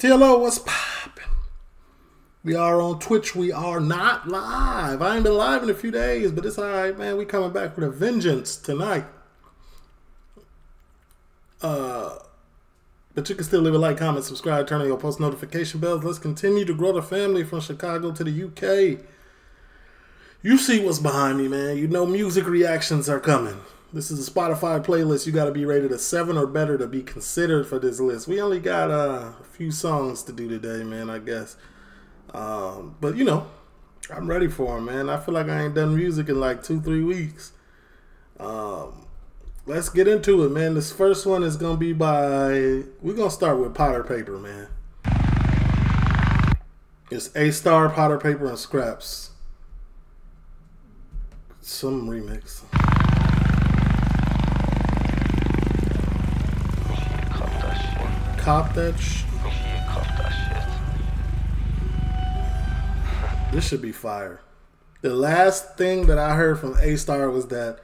TLO, what's poppin'? We are on Twitch. We are not live. I ain't been live in a few days, but it's all right, man. We coming back with a vengeance tonight. But you can still leave a like, comment, subscribe, turn on your post notification bells. Let's continue to grow the family from Chicago to the UK. You see what's behind me, man. You know music reactions are coming. This is a Spotify playlist. You got to be rated a 7 or better to be considered for this list. We only got a few songs to do today, man, I guess. But, you know, I'm ready for them, man. I feel like I ain't done music in like 2-3 weeks. Let's get into it, man. This first one is going to be by... We're going to start with Payper, man. It's Aystar, Payper, and Skrapz. Some remix. Cop that shit. This should be fire. The last thing that I heard from Aystar was that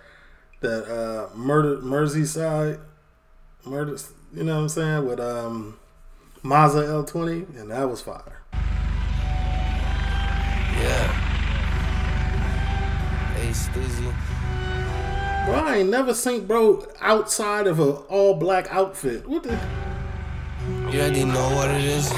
Merseyside, you know what I'm saying, with Mazda L20, and that was fire. Yeah. Hey, Stizzy. Bro, I ain't never seen bro outside of an all-black outfit. What the? You already know what it is.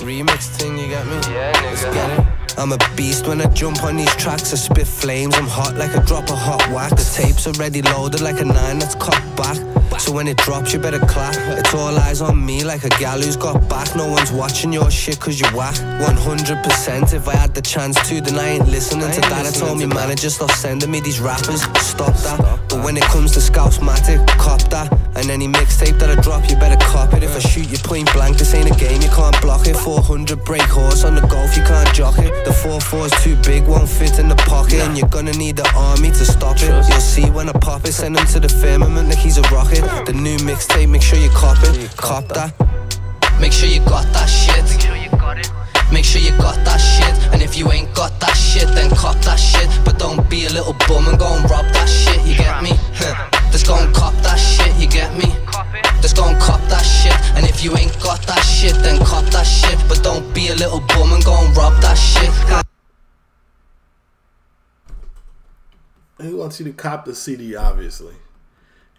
Remix thing, you got me? Yeah, nigga. Let's get it. I'm a beast when I jump on these tracks. I spit flames, I'm hot like a drop of hot wax. The tape's already loaded like a 9 that's cocked back. So when it drops, you better clap. It's all eyes on me like a gal who's got back. No one's watching your shit cause you whack. 100% if I had the chance to, then I ain't listening to that. I told me manager stop sending me these rappers, stop that. But when it comes to Scouts-matic, cop that. And any mixtape that I drop, you better cop it. If I shoot you point blank, this ain't a game, you can't block it. 400 brake horse on the golf, you can't jock it. The 4-4's too big, won't fit in the pocket. And you're gonna need the army to stop it. You'll see when I pop it, send him to the firmament like he's a rocket. The new mixtape, make sure you cop it, cop that. Make sure you got that shit. Make sure you got it. Make sure you got that shit. And if you ain't got that shit, then cop that shit. But don't be a little bum and go and rob that shit, you get me? Just go and cop that shit, you get me? Just go and cop that shit. And if you ain't got that shit, then cop that shit. But don't be a little bum and go and rob that shit. He wants you to cop the CD, obviously.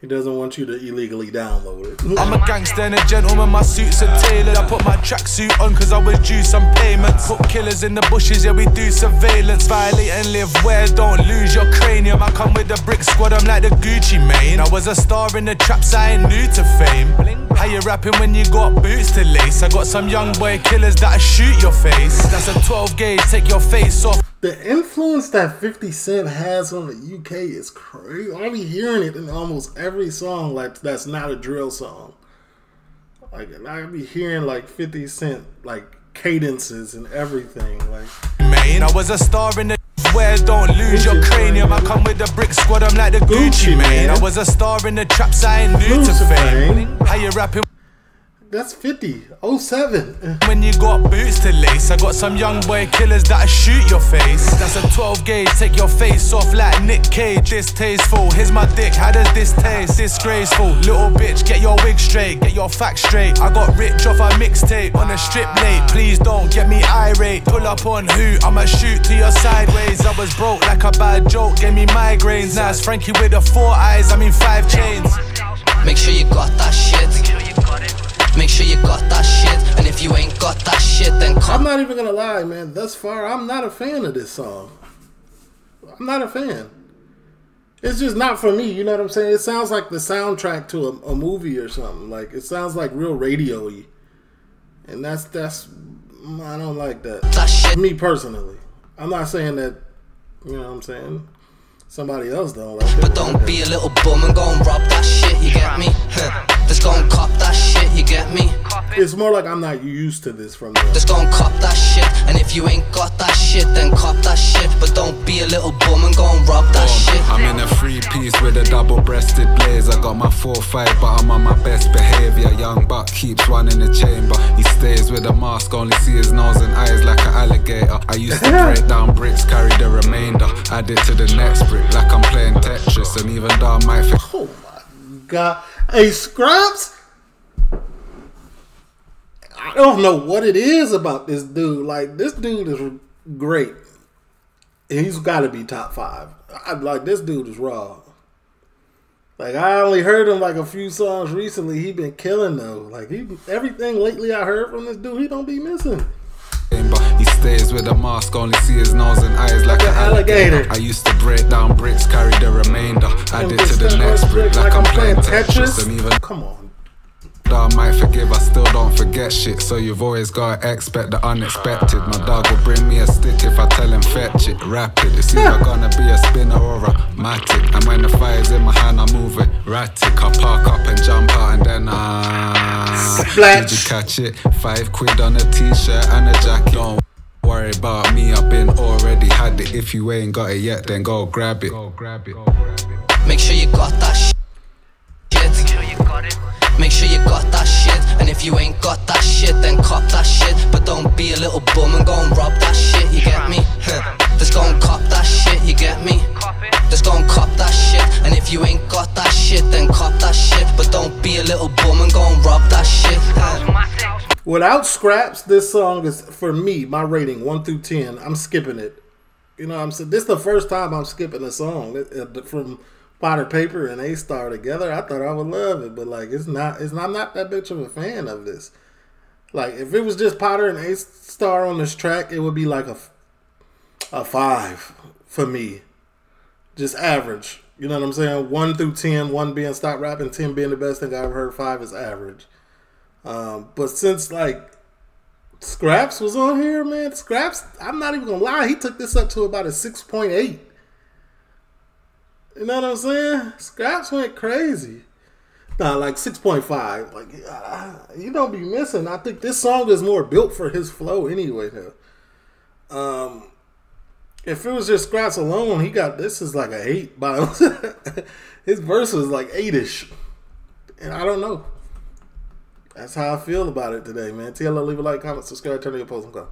He doesn't want you to illegally download it. I'm a gangster and a gentleman, my suits are tailored. I put my tracksuit on cause I was due some payments. Put killers in the bushes, yeah we do surveillance. Violate and live where, don't lose your cranium. I come with the brick squad, I'm like the Gucci Mane. I was a star in the traps, I ain't new to fame. How you rapping when you got boots to lace? I got some young boy killers that'll shoot your face. That's a 12 gauge, take your face off. The influence that 50 Cent has on the UK is crazy. I be hearing it in almost every song like that's not a drill song. Like I be hearing like 50 Cent like cadences and everything. Like man, I was a star in the where, don't lose your cranium. I come with the brick squad, I'm like the Gucci Mane. I was a star in the traps, I ain't new to fame. How you rapping? That's 50, 07. When you got boots to lace, I got some young boy killers that'll shoot your face. That's a 12 gauge, take your face off like Nick Cage. Distasteful, here's my dick, how does this taste? Disgraceful, little bitch, get your wig straight, get your facts straight. I got rich off a mixtape on a strip late. Please don't get me irate. Pull up on who? I'ma shoot to your sideways. I was broke like a bad joke, gave me migraines. Now it's Frankie with the 4 eyes, I mean 5 chains. Make sure you got that shit. Make sure you got that shit. And if you ain't got that shit, then I'm not even gonna lie, man. Thus far, I'm not a fan of this song. I'm not a fan. It's just not for me, you know what I'm saying? It sounds like the soundtrack to a movie or something. Like, it sounds like real radio-y. And that's I don't like that. Me personally. I'm not saying that, you know what I'm saying? Somebody else don't like it. But don't be a little bum and go and rob that shit, you get me? Just go and cop that shit, you get me? It's more like I'm not used to this from them. Just go and cop that shit. And if you ain't got that shit, then cop that shit. But don't be a little bum and go and rob that shit. I'm in a 3-piece with a double-breasted blaze. I got my 4-5, but I'm on my best behavior. Young buck keeps one in the chamber. He stays with a mask, only see his nose and eyes like an alligator. I used to break down bricks, carry the remainder. Add it to the next brick like I'm playing Tetris. And even though I might think, oh my God. Hey, Skrapz, I don't know what it is about this dude. Like, this dude is great. He's got to be top 5. Like, this dude is raw. Like, I only heard him like a few songs recently. He been killing though. Like, everything lately I heard from this dude, he don't be missing. He stays with a mask, only see his nose and eyes like an alligator. I used to break down bricks, carry the remainder, add it to the next brick like I'm playing Tetris. And even come on, I might forgive, I still don't forget shit. So you've always gotta expect the unexpected. My dog will bring me a stick if I tell him fetch it. Rapid, it's either gonna be a spinner or a matic. And when the fire's in my hand, I move it erratic. I park up and jump out and then did you catch it? £5 on a t-shirt and a jacket. Don't worry about me, I've been already had it. If you ain't got it yet, then go grab it. Make sure you got that shit. Make sure you got that shit. And if you ain't got that shit, then cop that shit. But don't be a little bum and go and rob that shit, you get me? Just go and cop that shit, you get me? Just go and cop that shit. And if you ain't got that shit, then cop that shit. But don't be a little bum and go and rob that shit. Without Skrapz, this song is, for me, my rating 1 through 10. I'm skipping it. You know what I'm saying? This is the first time I'm skipping a song from Payper and Aystar together. I thought I would love it, but like I'm not that bitch of a fan of this. Like, if it was just Potter and Aystar on this track, it would be like a 5 for me. Just average. You know what I'm saying? 1 through 10, 1 being stop rapping, 10 being the best thing I ever heard, 5 is average. But since like Skrapz was on here, man, Skrapz, I'm not even gonna lie, he took this up to about a 6.8. You know what I'm saying? Skrapz went crazy. Nah, like 6.5. Like, you don't be missing. I think this song is more built for his flow anyway, though. If it was just Skrapz alone, this is like an 8. By his verse was like 8-ish. And I don't know. That's how I feel about it today, man. TLO, leave a like, comment, subscribe, turn on your post, and go.